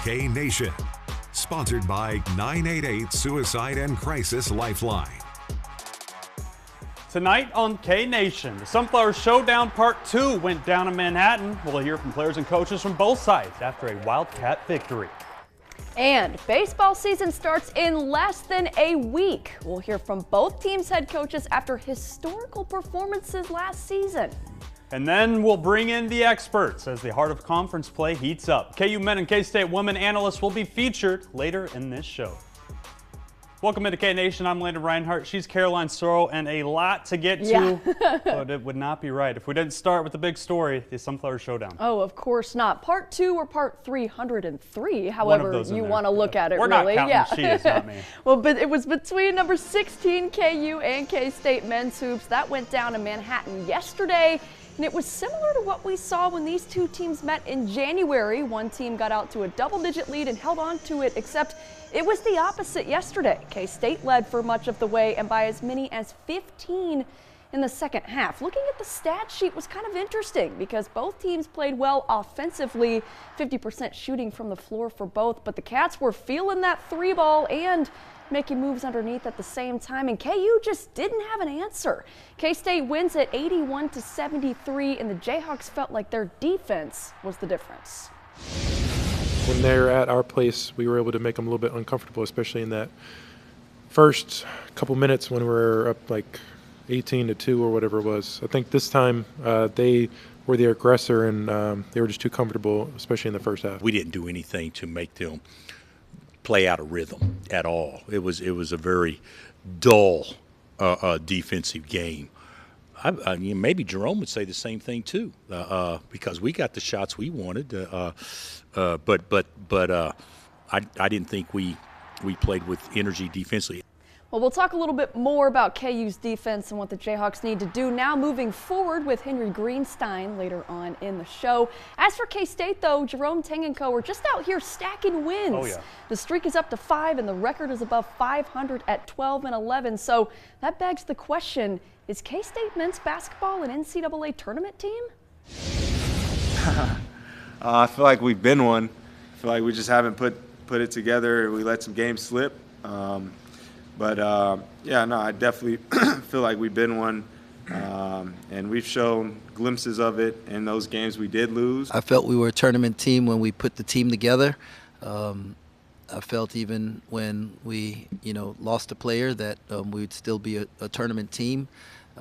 K Nation. Sponsored by 988 Suicide and Crisis Lifeline. Tonight on K Nation, the Sunflower Showdown Part 2 went down in Manhattan. We'll hear from players and coaches from both sides after a Wildcat victory. And baseball season starts in less than a week. We'll hear from both teams' head coaches after historical performances last season. And then we'll bring in the experts as the heart of conference play heats up. KU men and K-State women analysts will be featured later in this show. Welcome into K Nation. I'm Landon Reinhardt. She's Caroline Sorrell, and a lot to get to, but it would not be right if we didn't start with the big story, the Sunflower Showdown. Oh, of course not. Part 2 or part 303, however you want to look at it. We're really. not counting she is, not me. Well, but it was between number 16 KU and K-State men's hoops. That went down in Manhattan yesterday. And it was similar to what we saw when these two teams met in January. One team got out to a double-digit lead and held on to it, except it was the opposite yesterday. K-State led for much of the way and by as many as 15 in the second half. Looking at the stat sheet was kind of interesting because both teams played well offensively, 50% shooting from the floor for both, but the Cats were feeling that three ball and making moves underneath at the same time, and KU just didn't have an answer. K-State wins at 81-73, and the Jayhawks felt like their defense was the difference. When they're at our place, we were able to make them a little bit uncomfortable, especially in that first couple minutes when we were up like 18-2 or whatever it was. I think this time they were the aggressor, and they were just too comfortable, especially in the first half. We didn't do anything to make them play out of rhythm at all. It was a very dull defensive game. Maybe Jerome would say the same thing too, because we got the shots we wanted. But I didn't think we played with energy defensively. Well, we'll talk a little bit more about KU's defense and what the Jayhawks need to do now moving forward with Henry Greenstein later on in the show. As for K-State, though, Jerome Tang and co are just out here stacking wins. Oh, yeah. The streak is up to 5, and the record is above 500 at 12-11. So that begs the question, is K-State men's basketball an NCAA tournament team? I feel like we've been one. I feel like we just haven't put it together. We let some games slip. I definitely feel like we've been one, and we've shown glimpses of it in those games we did lose. I felt we were a tournament team when we put the team together. I felt even when we, lost a player that we'd still be a tournament team.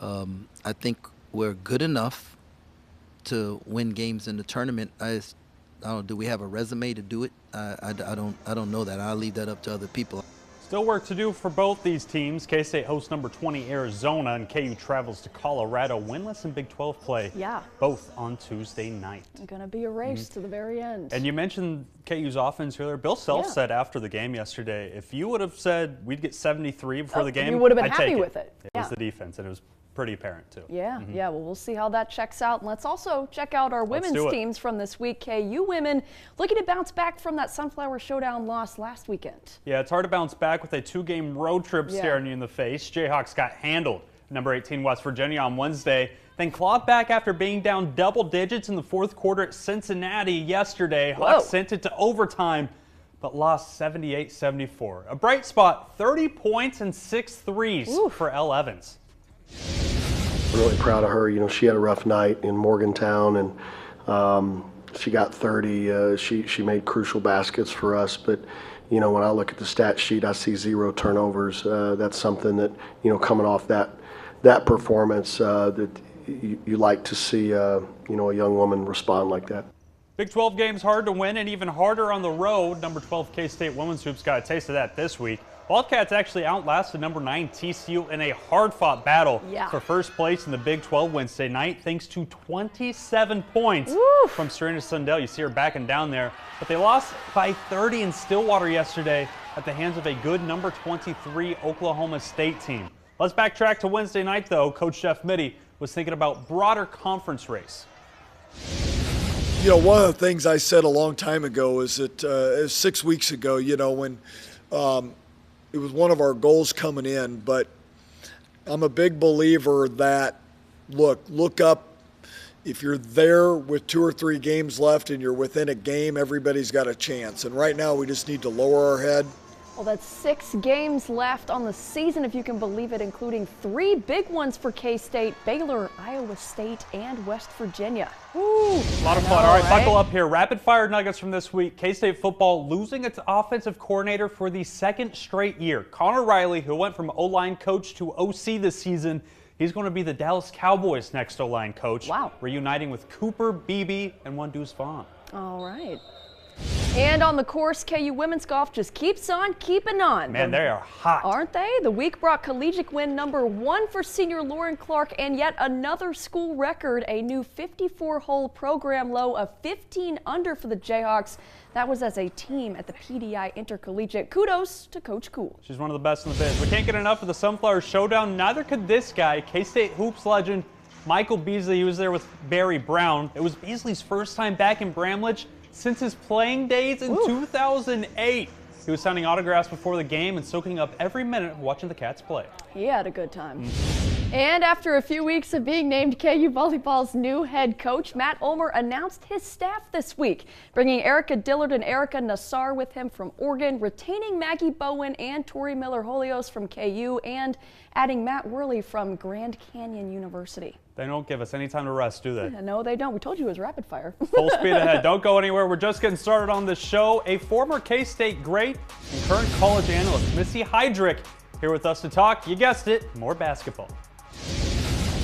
I think we're good enough to win games in the tournament. I don't know, do we have a resume to do it? I don't know that. I'll leave that up to other people. Still work to do for both these teams. K-State hosts number 20 Arizona, and KU travels to Colorado, winless in Big 12 play. Yeah. Both on Tuesday night. It's going to be a race to the very end. And you mentioned KU's offense earlier. Bill Self said after the game yesterday, if you would have said we'd get 73 before the game, you would have been I'd happy take with it. It was the defense, and it was pretty apparent too. Yeah, well, we'll see how that checks out. And let's also check out our women's teams from this week. KU women looking to bounce back from that Sunflower Showdown loss last weekend. Yeah, it's hard to bounce back with a 2-game road trip staring you in the face. Jayhawks got handled. Number 18 West Virginia on Wednesday, then clawed back after being down double digits in the fourth quarter at Cincinnati yesterday. Hawks sent it to overtime, but lost 78-74. A bright spot, 30 points and 6 threes for Elle Evans. I'm really proud of her. She had a rough night in Morgantown, and she got 30. She made crucial baskets for us. But, when I look at the stat sheet, I see 0 turnovers. That's something that, coming off that performance, that you like to see, a young woman respond like that. Big 12 games hard to win and even harder on the road. Number 12 K-State women's hoops got a taste of that this week. Wildcats actually outlasted number 9 TCU in a hard-fought battle for first place in the Big 12 Wednesday night, thanks to 27 points from Serena Sundell. You see her backing down there. But they lost by 30 in Stillwater yesterday at the hands of a good number 23 Oklahoma State team. Let's backtrack to Wednesday night, though. Coach Jeff Mitty was thinking about broader conference race. One of the things I said a long time ago is that 6 weeks ago, when it was one of our goals coming in, but I'm a big believer that, look up if you're there with 2 or 3 games left and you're within a game, everybody's got a chance. And right now we just need to lower our head. Well, that's 6 games left on the season, if you can believe it, including 3 big ones for K-State: Baylor, Iowa State, and West Virginia. Woo! A lot of fun. All right, buckle up here. Rapid fire nuggets from this week. K-State football losing its offensive coordinator for the 2nd straight year. Connor Riley, who went from O-line coach to OC this season, he's going to be the Dallas Cowboys' next O-line coach. Wow. Reuniting with Cooper, Beebe, and Wandus Vaughn. All right. And on the course, KU women's golf just keeps on keeping on. Man, they are hot. Aren't they? The week brought collegiate win #1 for senior Lauren Clark and yet another school record, a new 54-hole program low of 15 under for the Jayhawks. That was as a team at the PDI Intercollegiate. Kudos to Coach Cool. She's one of the best in the biz. We can't get enough of the Sunflower Showdown. Neither could this guy, K-State hoops legend Michael Beasley. He was there with Barry Brown. It was Beasley's first time back in Bramlage since his playing days in 2008. He was signing autographs before the game and soaking up every minute of watching the Cats play. He had a good time. And after a few weeks of being named KU Volleyball's new head coach, Matt Ulmer announced his staff this week, bringing Erica Dillard and Erica Nassar with him from Oregon, retaining Maggie Bowen and Tori Miller-Holios from KU, and adding Matt Worley from Grand Canyon University. They don't give us any time to rest, do they? No, they don't. We told you it was rapid fire. Full speed ahead. Don't go anywhere. We're just getting started on this show. A former K-State great and current college analyst, Missy Heidrick, here with us to talk, you guessed it, more basketball.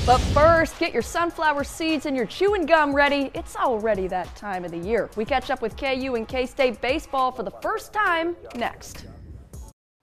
But first, get your sunflower seeds and your chewing gum ready. It's already that time of the year. We catch up with KU and K-State baseball for the first time next.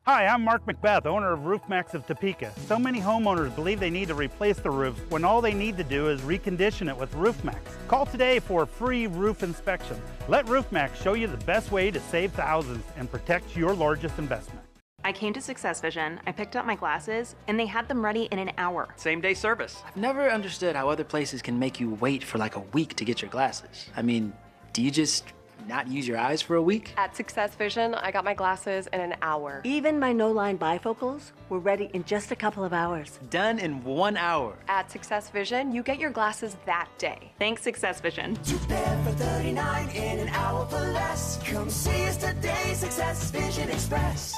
Hi, I'm Mark Macbeth, owner of RoofMax of Topeka. So many homeowners believe they need to replace the roof when all they need to do is recondition it with RoofMax. Call today for a free roof inspection. Let RoofMax show you the best way to save thousands and protect your largest investment. I came to Success Vision, I picked up my glasses, and they had them ready in an hour. Same day service. I've never understood how other places can make you wait for like a week to get your glasses. I mean, do you just not use your eyes for a week? At Success Vision, I got my glasses in an hour. Even my no-line bifocals were ready in just a couple of hours. Done in 1 hour. At Success Vision, you get your glasses that day. Thanks, Success Vision. 2 pair for $39 in an hour for less. Come see us today, Success Vision Express.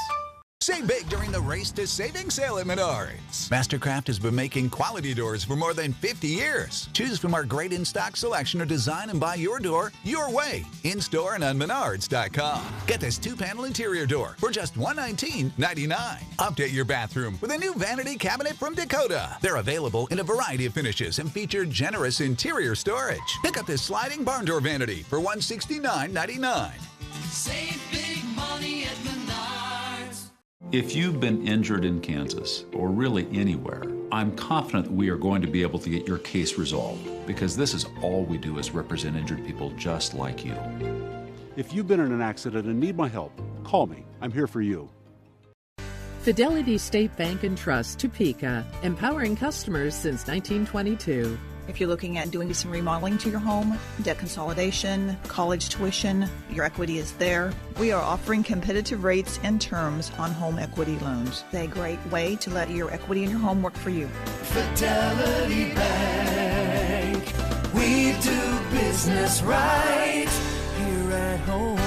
Save big during the Race to Savings sale at Menards. Mastercraft has been making quality doors for more than 50 years. Choose from our great in-stock selection or design and buy your door your way. In-store and on Menards.com. Get this 2-panel interior door for just $119.99. Update your bathroom with a new vanity cabinet from Dakota. They're available in a variety of finishes and feature generous interior storage. Pick up this sliding barn door vanity for $169.99. Save big money at Menards. If you've been injured in Kansas, or really anywhere, I'm confident that we are going to be able to get your case resolved, because this is all we do is represent injured people just like you. If you've been in an accident and need my help, call me. I'm here for you. Fidelity State Bank and Trust, Topeka, empowering customers since 1922. If you're looking at doing some remodeling to your home, debt consolidation, college tuition, your equity is there. We are offering competitive rates and terms on home equity loans. It's a great way to let your equity in your home work for you. Fidelity Bank, we do business right here at home.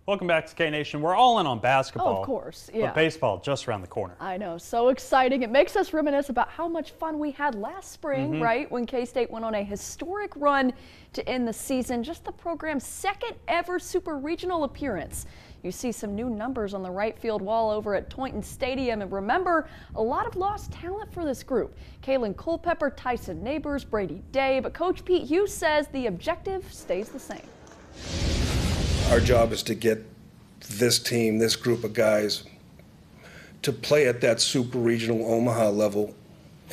Welcome back to K-Nation. We're all in on basketball. Of course, yeah. But baseball just around the corner. I know, so exciting. It makes us reminisce about how much fun we had last spring, right? When K-State went on a historic run to end the season, just the program's 2nd ever Super Regional appearance. You see some new numbers on the right field wall over at Toynton Stadium. And remember, a lot of lost talent for this group. Kaylin Culpepper, Tyson Neighbors, Brady Day. But Coach Pete Hughes says the objective stays the same. Our job is to get this team, this group of guys, to play at that super regional Omaha level,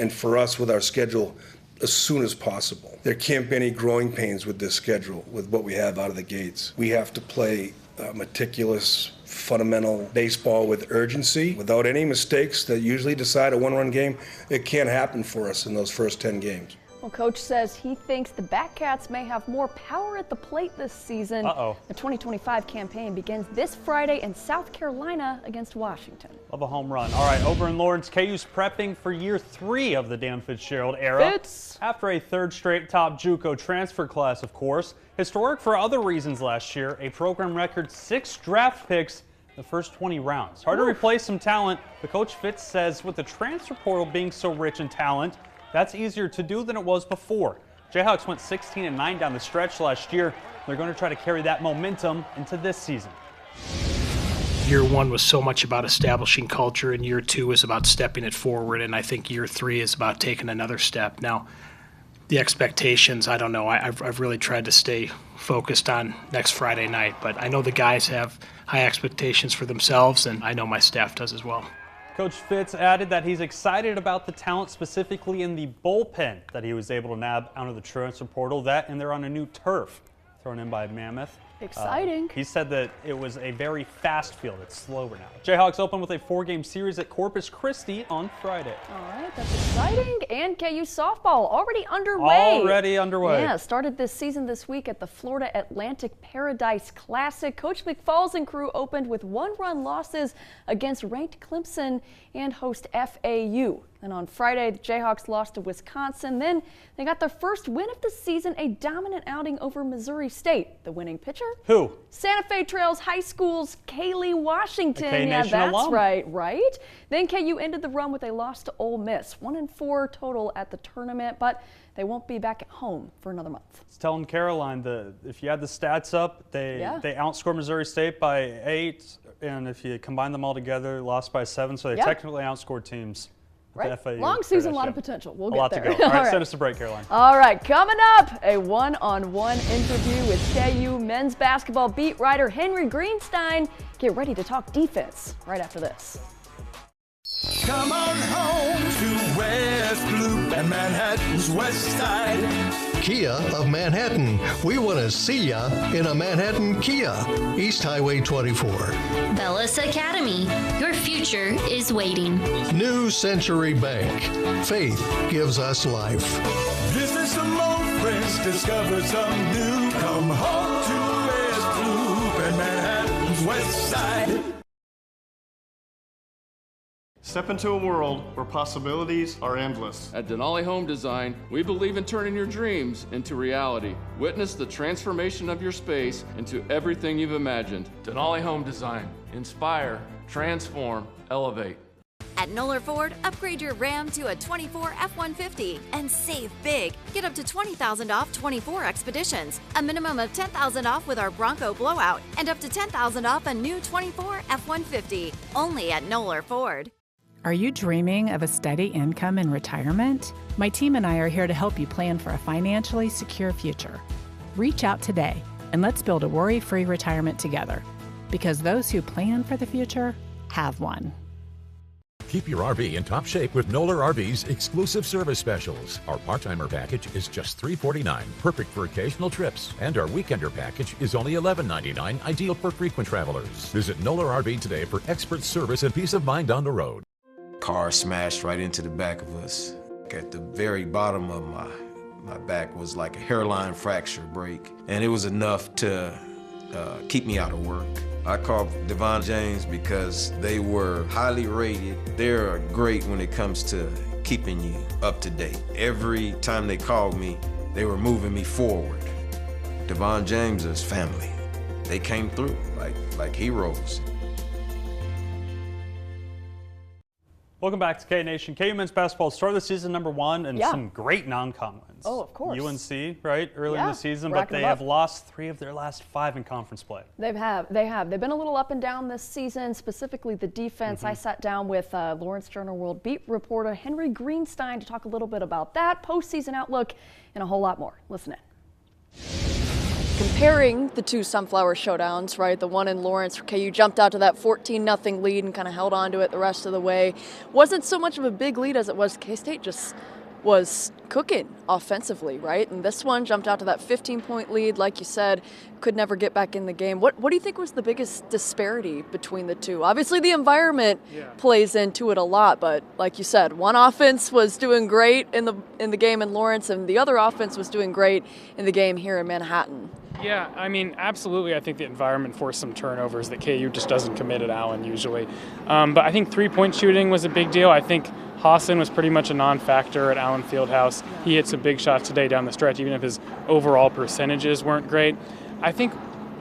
and for us with our schedule as soon as possible. There can't be any growing pains with this schedule, with what we have out of the gates. We have to play meticulous, fundamental baseball with urgency, without any mistakes that usually decide a one-run game. It can't happen for us in those first 10 games. Well, Coach says he thinks the Batcats may have more power at the plate this season. Uh-oh. The 2025 campaign begins this Friday in South Carolina against Washington. Love a home run. All right, over in Lawrence, KU's prepping for year 3 of the Dan Fitzgerald era. Fitz. After a third straight top JUCO transfer class, of course. Historic for other reasons last year, a program record 6 draft picks in the first 20 rounds. Hard to replace some talent, but Coach Fitz says with the transfer portal being so rich in talent, that's easier to do than it was before. Jayhawks went 16-9 down the stretch last year. They're going to try to carry that momentum into this season. Year 1 was so much about establishing culture, and year 2 is about stepping it forward, and I think year 3 is about taking another step. Now, the expectations, I don't know. I've really tried to stay focused on next Friday night, but I know the guys have high expectations for themselves, and I know my staff does as well. Coach Fitz added that he's excited about the talent specifically in the bullpen that he was able to nab out of the transfer portal. That, and they're on a new turf thrown in by Mammoth. Exciting. He said that it was a very fast field. It's slower now. Jayhawks open with a 4-game series at Corpus Christi on Friday. All right, that's exciting. And KU softball already underway. Yeah, started this season this week at the Florida Atlantic Paradise Classic. Coach McFalls and crew opened with 1-run losses against ranked Clemson and host FAU. And on Friday, the Jayhawks lost to Wisconsin. Then they got their first win of the season, a dominant outing over Missouri State. The winning pitcher? Who? Santa Fe Trails High School's Kaylee Washington. Yeah, that's alum. right. Then KU ended the run with a loss to Ole Miss. 1-4 total at the tournament, but they won't be back at home for another month. I was telling Caroline, if you had the stats up, they outscored Missouri State by 8, and if you combine them all together, lost by 7, so they technically outscored teams. Right. Long season, a lot of potential. We'll get there. A lot to go. All right, send us a break, Caroline. All right, coming up, a one-on-one interview with KU men's basketball beat writer Henry Greenstein. Get ready to talk defense right after this. Come on home to West Loop and Manhattan's West Side. Kia of Manhattan. We want to see ya in a Manhattan Kia. East Highway 24. Bellis Academy. Your future is waiting. New Century Bank. Faith gives us life. Visit some old friends, discover some new. Come home to West Loop and Manhattan's West Side. Step into a world where possibilities are endless. At Denali Home Design, we believe in turning your dreams into reality. Witness the transformation of your space into everything you've imagined. Denali Home Design. Inspire, transform, elevate. At Noller Ford, upgrade your Ram to a 24 F-150 and save big. Get up to $20,000 off 24 Expeditions, a minimum of $10,000 off with our Bronco Blowout, and up to $10,000 off a new 24 F-150. Only at Noller Ford. Are you dreaming of a steady income in retirement? My team and I are here to help you plan for a financially secure future. Reach out today and let's build a worry-free retirement together, because those who plan for the future have one. Keep your RV in top shape with Noller RV's exclusive service specials. Our part-timer package is just $349, perfect for occasional trips. And our weekender package is only $11.99, ideal for frequent travelers. Visit Noller RV today for expert service and peace of mind on the road. Car smashed right into the back of us. At the very bottom of my back was like a hairline fracture break, and it was enough to keep me out of work. I called Devon James because they were highly rated. They're great when it comes to keeping you up to date. Every time they called me, they were moving me forward. Devon James is family. They came through like heroes. Welcome back to K-Nation. KU men's basketball started the season #1 and some great non-con wins. Oh, of course. UNC, right, early in the season, but they have lost 3 of their last 5 in conference play. They have. They've been a little up and down this season, specifically the defense. I sat down with Lawrence Journal-World beat reporter Henry Greenstein to talk a little bit about that, postseason outlook, and a whole lot more. Listen in. Comparing the two Sunflower Showdowns, right, the one in Lawrence, KU jumped out to that 14-0 lead and kind of held on to it the rest of the way. Wasn't so much of a big lead as it was K-State just was cooking offensively, right? And this one jumped out to that 15-point lead, like you said, could never get back in the game. What do you think was the biggest disparity between the two? Obviously, the environment plays into it a lot, but like you said, one offense was doing great in the game in Lawrence, and the other offense was doing great in the game here in Manhattan. Yeah, I mean, absolutely. I think the environment forced some turnovers that KU just doesn't commit at Allen usually. But I think three-point shooting was a big deal. I think Hassan was pretty much a non-factor at Allen Fieldhouse. He hit some big shots today down the stretch, even if his overall percentages weren't great. I think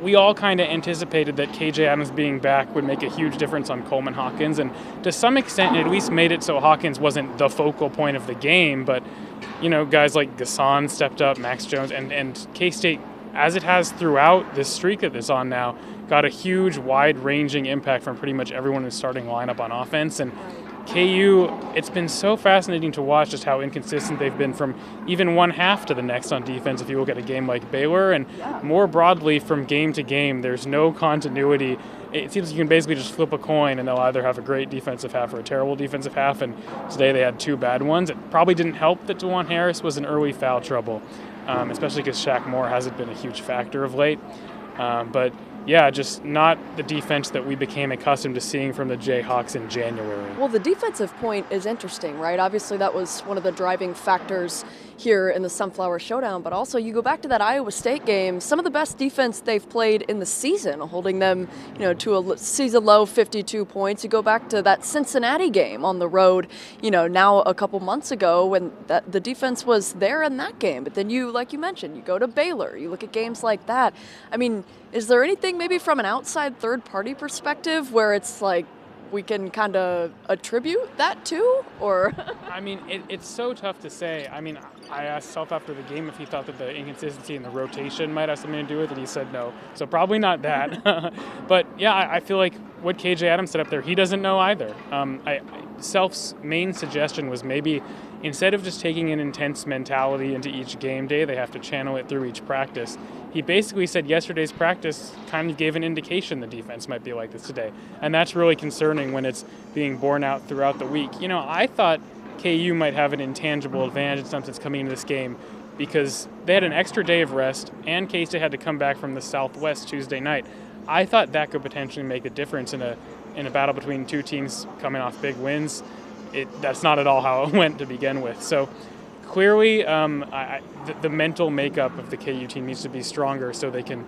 we all kind of anticipated that KJ Adams being back would make a huge difference on Coleman Hawkins, and to some extent, it at least made it so Hawkins wasn't the focal point of the game. But guys like Gasson stepped up, Max Jones, and K-State, as it has throughout this streak that it's on now, got a huge, wide-ranging impact from pretty much everyone who's starting lineup on offense. And KU, it's been so fascinating to watch just how inconsistent they've been from even one half to the next on defense if you look at a game like Baylor. And more broadly, from game to game, there's no continuity. It seems you can basically just flip a coin and they'll either have a great defensive half or a terrible defensive half. And today they had two bad ones. It probably didn't help that DeJuan Harris was in early foul trouble, especially because Shaq Moore hasn't been a huge factor of late. But yeah, just not the defense that we became accustomed to seeing from the Jayhawks in January. Well, the defensive point is interesting, right? Obviously, that was one of the driving factors here in the Sunflower Showdown, but also you go back to that Iowa State game, some of the best defense they've played in the season, holding them, to a season low 52 points. You go back to that Cincinnati game on the road, now a couple months ago when the defense was there in that game. But then like you mentioned, you go to Baylor, you look at games like that. I mean, is there anything maybe from an outside third-party perspective where it's like we can kind of attribute that to? Or I mean, it's so tough to say. I mean, I asked Self after the game if he thought that the inconsistency in the rotation might have something to do with it. He said no. So probably not that. But, yeah, I feel like what KJ Adams set up there, he doesn't know either. Self's main suggestion was maybe instead of just taking an intense mentality into each game day, they have to channel it through each practice. He basically said yesterday's practice kind of gave an indication the defense might be like this today. And that's really concerning when it's being borne out throughout the week. I thought KU might have an intangible advantage in some sense coming into this game because they had an extra day of rest and K-State had to come back from the Southwest Tuesday night. I thought that could potentially make a difference in a battle between two teams coming off big wins. That's not at all how it went to begin with. So clearly, the mental makeup of the KU team needs to be stronger so they can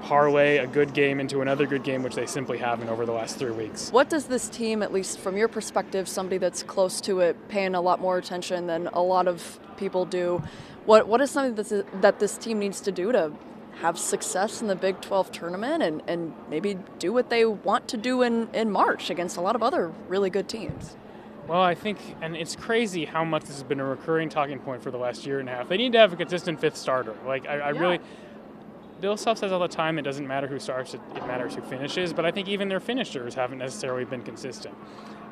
parlay a good game into another good game, which they simply haven't over the last 3 weeks. What does this team, at least from your perspective, somebody that's close to it, paying a lot more attention than a lot of people do, what is something that this team needs to do to have success in the Big 12 tournament and maybe do what they want to do in March against a lot of other really good teams? Well, I think, and it's crazy how much this has been a recurring talking point for the last year and a half. They need to have a consistent fifth starter. I really, Bill Self says all the time it doesn't matter who starts, it matters who finishes, but I think even their finishers haven't necessarily been consistent.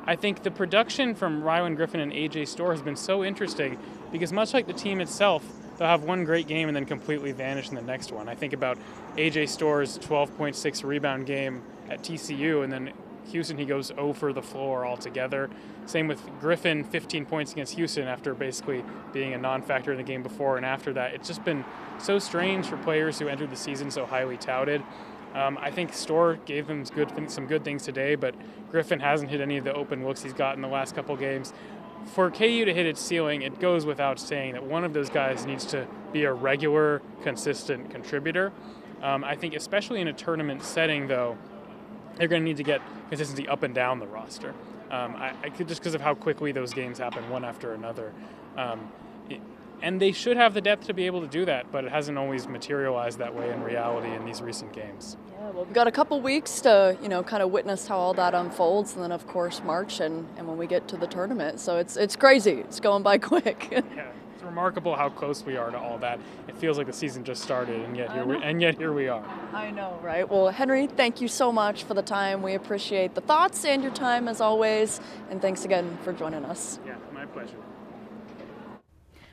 I think the production from Rylan Griffin and A.J. Storr has been so interesting because much like the team itself, they'll have one great game and then completely vanish in the next one. I think about A.J. Storr's 12.6 rebound game at TCU, and then Houston, he goes 0 for the floor altogether. Same with Griffin, 15 points against Houston after basically being a non-factor in the game before and after that. It's just been so strange for players who entered the season so highly touted. I think Storr gave them some good things today, but Griffin hasn't hit any of the open looks he's got in the last couple games. For KU to hit its ceiling, it goes without saying that one of those guys needs to be a regular, consistent contributor. I think especially in a tournament setting, though, they're going to need to get consistency up and down the roster. I could just because of how quickly those games happen one after another. And they should have the depth to be able to do that, but it hasn't always materialized that way in reality in these recent games. Yeah, well, we've got a couple weeks to, kind of witness how all that unfolds, and then, of course, March and when we get to the tournament. So it's crazy. It's going by quick. Yeah, it's remarkable how close we are to all that. It feels like the season just started, and yet here we are. I know, right? Well, Henry, thank you so much for the time. We appreciate the thoughts and your time, as always, and thanks again for joining us. Yeah, my pleasure.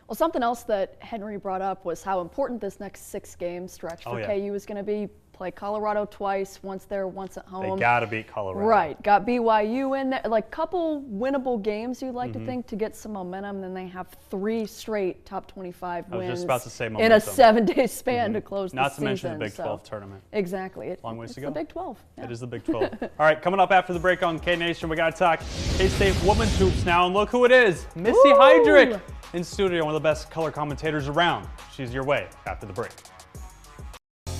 Well, something else that Henry brought up was how important this next 6-game stretch for KU is going to be. Play Colorado twice, once there, once at home. They got to beat Colorado. Right. Got BYU in there. Like, couple winnable games, you'd like to think, to get some momentum. Then they have 3 straight top 25 wins. I was just about to say in a 7-day span to close the season. Not to mention the Big 12 tournament. Exactly. Long ways to go. It's the Big 12. Yeah. It is the Big 12. All right, coming up after the break on K-Nation, we got to talk K-State women's hoops now. And look who it is, Missy Heidrick in studio, one of the best color commentators around. She's your way after the break.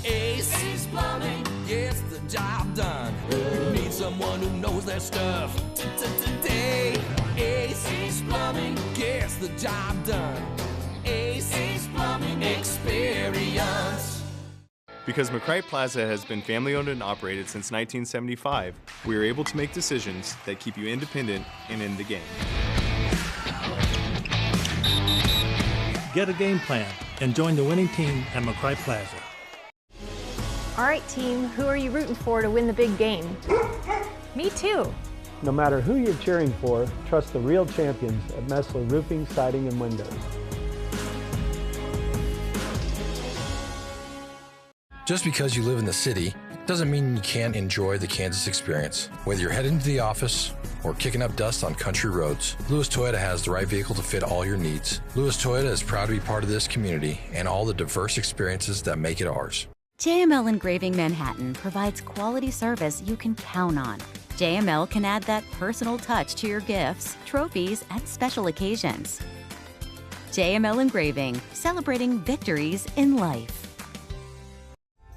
Ace Plumbing gets the job done. You need someone who knows their stuff today. Ace Plumbing gets the job done. Ace Plumbing experience. Because McCright Plaza has been family-owned and operated since 1975, we are able to make decisions that keep you independent and in the game. Get a game plan and join the winning team at McCright Plaza. All right, team, who are you rooting for to win the big game? Me too. No matter who you're cheering for, trust the real champions at Messler Roofing, Siding, and Windows. Just because you live in the city doesn't mean you can't enjoy the Kansas experience. Whether you're heading to the office or kicking up dust on country roads, Lewis Toyota has the right vehicle to fit all your needs. Lewis Toyota is proud to be part of this community and all the diverse experiences that make it ours. JML Engraving Manhattan provides quality service you can count on. JML can add that personal touch to your gifts, trophies, and special occasions. JML Engraving, celebrating victories in life.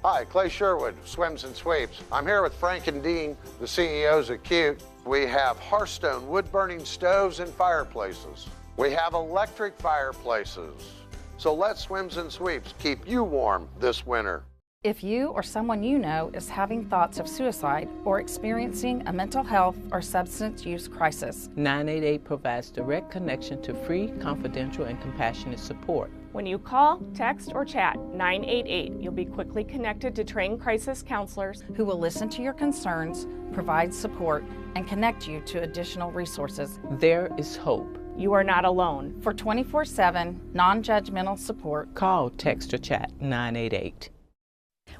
Hi, Clay Sherwood, Swims and Sweeps. I'm here with Frank and Dean, the CEOs of Cute. We have Hearthstone wood-burning stoves and fireplaces. We have electric fireplaces. So let Swims and Sweeps keep you warm this winter. If you or someone you know is having thoughts of suicide or experiencing a mental health or substance use crisis, 988 provides direct connection to free, confidential, and compassionate support. When you call, text, or chat 988, you'll be quickly connected to trained crisis counselors who will listen to your concerns, provide support, and connect you to additional resources. There is hope. You are not alone. For 24/7 non-judgmental support, call, text, or chat 988.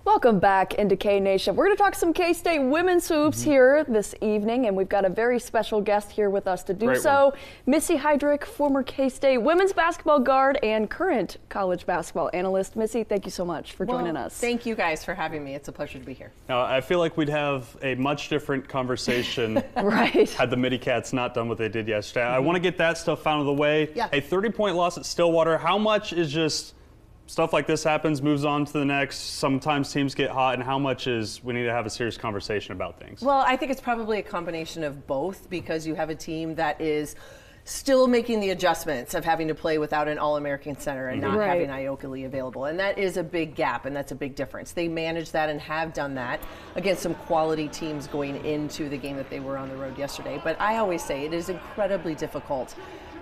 Welcome back into K-Nation. We're going to talk some K-State women's hoops here this evening, and we've got a very special guest here with us to do so. Missy Heidrick, former K-State women's basketball guard and current college basketball analyst. Missy, thank you so much for joining us. Thank you guys for having me. It's a pleasure to be here. Now, I feel like we'd have a much different conversation had the Midi Cats not done what they did yesterday. I want to get that stuff out of the way. Yeah. A 30-point loss at Stillwater, how much is just stuff like this happens, moves on to the next, sometimes teams get hot, and how much is we need to have a serious conversation about things? Well, I think it's probably a combination of both, because you have a team that is still making the adjustments of having to play without an All-American center and not having Ioka Lee available. And that is a big gap, and that's a big difference. They managed that and have done that against some quality teams going into the game that they were on the road yesterday. But I always say it is incredibly difficult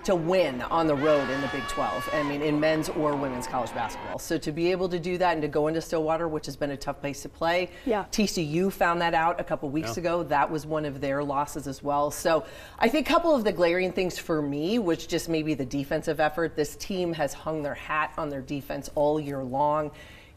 to win on the road in the Big 12, I mean, in men's or women's college basketball. So to be able to do that and to go into Stillwater, which has been a tough place to play, TCU found that out a couple weeks ago. That was one of their losses as well. So I think a couple of the glaring things for me, which just maybe the defensive effort, this team has hung their hat on their defense all year long.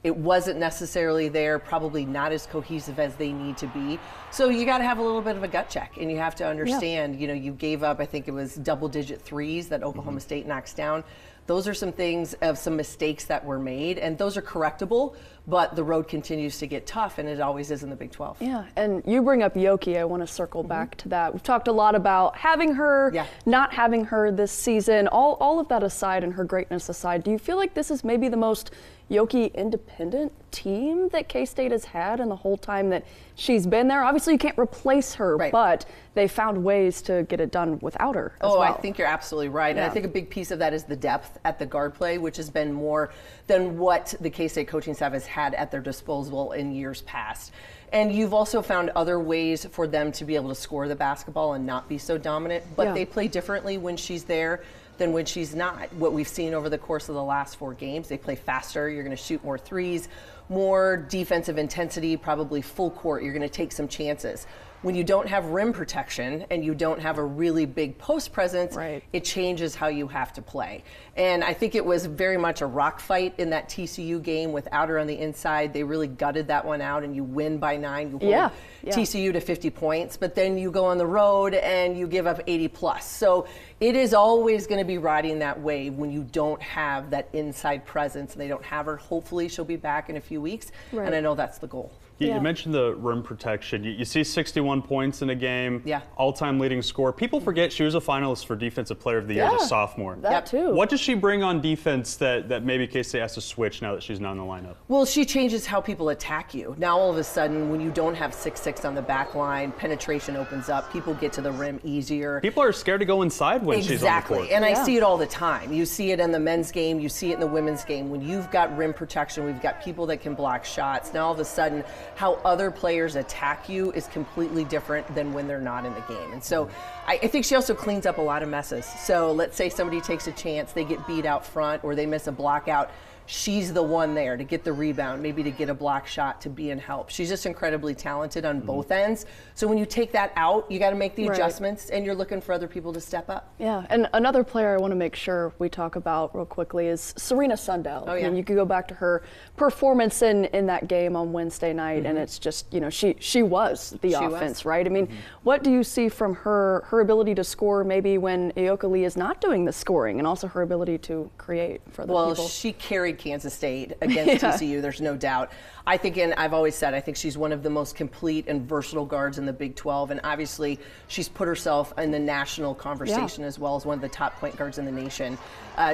It wasn't necessarily there, probably not as cohesive as they need to be. So you got to have a little bit of a gut check, and you have to understand, you know, you gave up, I think it was double-digit threes that Oklahoma State knocks down. Those are some things of some mistakes that were made, and those are correctable, but the road continues to get tough, and it always is in the Big 12. Yeah, and you bring up Yoki. I want to circle back to that. We've talked a lot about having her, not having her this season. All of that aside and her greatness aside, do you feel like this is maybe the most Yoki independent team that K-State has had in the whole time that she's been there? Obviously, you can't replace her, but they found ways to get it done without her as well. I think you're absolutely right. And I think a big piece of that is the depth at the guard play, which has been more than what the K-State coaching staff has had at their disposal in years past. And you've also found other ways for them to be able to score the basketball and not be so dominant, but they play differently when she's there than when she's not. What we've seen over the course of the last 4 games, they play faster, you're going to shoot more threes, more defensive intensity, probably full court, you're going to take some chances. when you don't have rim protection and you don't have a really big post presence, it changes how you have to play. And I think it was very much a rock fight in that TCU game without her on the inside. They really gutted that one out, and you win by 9. You hold TCU to 50 points, but then you go on the road and you give up 80 plus. So it is always going to be riding that wave when you don't have that inside presence, and they don't have her. Hopefully she'll be back in a few weeks, and I know that's the goal. You mentioned the rim protection. You see 61 points in a game, all-time leading scorer. People forget she was a finalist for Defensive Player of the Year as a sophomore. That too. What does she bring on defense that maybe K-State has to switch now that she's not in the lineup? Well, she changes how people attack you. Now all of a sudden, when you don't have 6'6" on the back line, penetration opens up. People get to the rim easier. People are scared to go inside when she's on the court. Exactly, and I see it all the time. You see it in the men's game, you see it in the women's game. When you've got rim protection, we've got people that can block shots. Now all of a sudden, how other players attack you is completely different than when they're not in the game. And so I think she also cleans up a lot of messes. So let's say somebody takes a chance, they get beat out front, or they miss a block out. She's the one there to get the rebound, maybe to get a block shot, to be in help. She's just incredibly talented on both ends. So when you take that out, you got to make the adjustments, and you're looking for other people to step up. Yeah, and another player I want to make sure we talk about real quickly is Serena Sundell. Oh, yeah. I mean, you could go back to her performance in that game on Wednesday night, and it's just, you know, she was the offense, right? I mean, what do you see from her ability to score maybe when Ayoka Lee is not doing the scoring, and also her ability to create for the people? Well, she carried Kansas State against TCU, there's no doubt. I think, and I've always said, I think she's one of the most complete and versatile guards in the Big 12, and obviously she's put herself in the national conversation as well as one of the top point guards in the nation.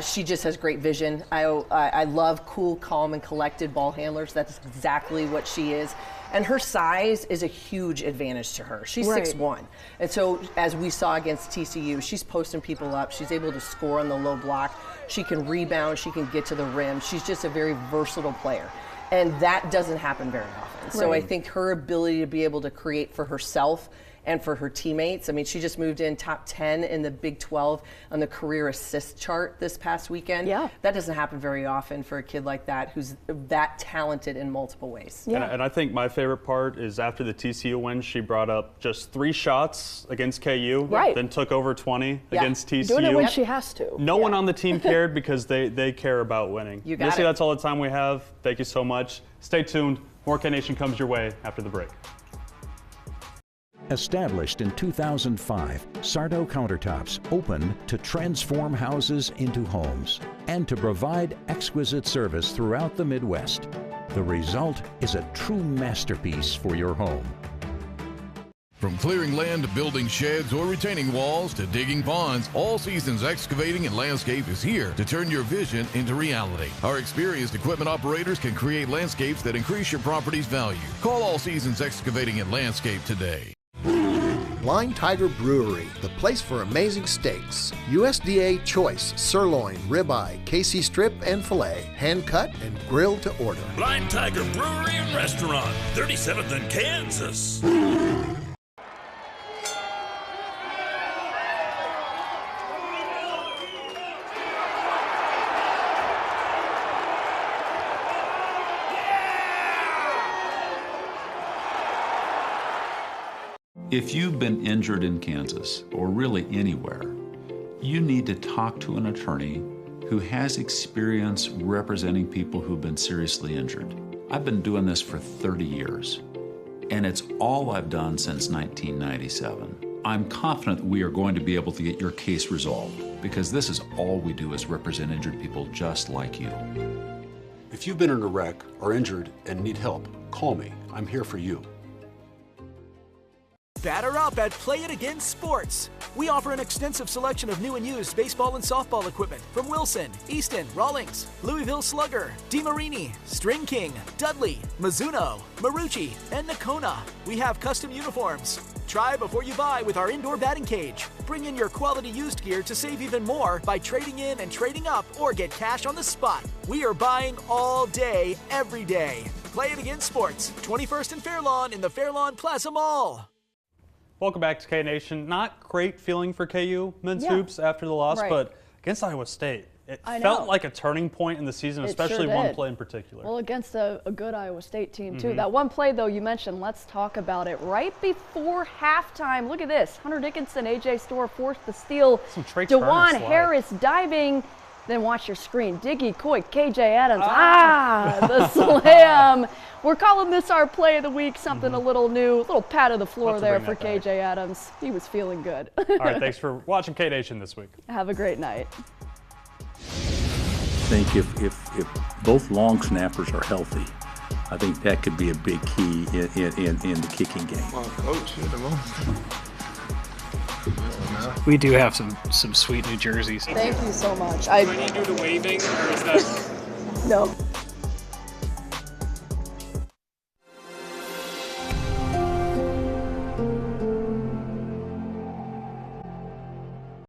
She just has great vision. I love cool, calm, and collected ball handlers. That's exactly what she is. And her size is a huge advantage to her. She's 6'1". And so as we saw against TCU, she's posting people up. She's able to score on the low block. She can rebound. She can get to the rim. She's just a very versatile player. And that doesn't happen very often. So I think her ability to be able to create for herself and for her teammates. I mean, she just moved in top 10 in the Big 12 on the career assist chart this past weekend. Yeah. That doesn't happen very often for a kid like that who's that talented in multiple ways. Yeah. And I think my favorite part is after the TCU win, she brought up just 3 shots against KU, then took over 20 against TCU. Doing it when she has to. No one on the team cared because they care about winning. You got Missy, it. that's all the time we have. Thank you so much. Stay tuned. More K-Nation comes your way after the break. Established in 2005, Sardo Countertops opened to transform houses into homes and to provide exquisite service throughout the Midwest. The result is a true masterpiece for your home. From clearing land to building sheds or retaining walls to digging ponds, All Seasons Excavating and Landscape is here to turn your vision into reality. Our experienced equipment operators can create landscapes that increase your property's value. Call All Seasons Excavating and Landscape today. Blind Tiger Brewery, the place for amazing steaks. USDA choice sirloin, ribeye, KC strip, and filet. Hand cut and grilled to order. Blind Tiger Brewery and Restaurant, 37th and Kansas. If you've been injured in Kansas, or really anywhere, you need to talk to an attorney who has experience representing people who've been seriously injured. I've been doing this for 30 years, and it's all I've done since 1997. I'm confident that we are going to be able to get your case resolved, because this is all we do is represent injured people just like you. If you've been in a wreck or injured and need help, call me. I'm here for you. Batter up at Play It Again Sports. We offer an extensive selection of new and used baseball and softball equipment from Wilson, Easton, Rawlings, Louisville Slugger, DeMarini, String King, Dudley, Mizuno, Marucci, and Nakona. We have custom uniforms. Try before you buy with our indoor batting cage. Bring in your quality used gear to save even more by trading in and trading up or get cash on the spot. We are buying all day, every day. Play It Again Sports, 21st and Fairlawn in the Fairlawn Plaza Mall. Welcome back to K-Nation. Not great feeling for KU men's hoops after the loss, but against Iowa State, It felt like a turning point in the season, especially one play in particular. Well, against a good Iowa State team, too. That one play, though, you mentioned, let's talk about it. Right before halftime, look at this. Hunter Dickinson, A.J. Storr forced the steal. DeJuan Harris diving. Then watch your screen. Diggy Coy, KJ Adams. The slam. We're calling this our play of the week, something a little new. A little pat of the floor there for KJ Adams. He was feeling good. All right, thanks for watching K-Nation this week. Have a great night. I think if both long snappers are healthy, I think that could be a big key in the kicking game. Well, coach, we do have some sweet new jerseys. Thank you so much. Do I need to do the waving, or is that? No.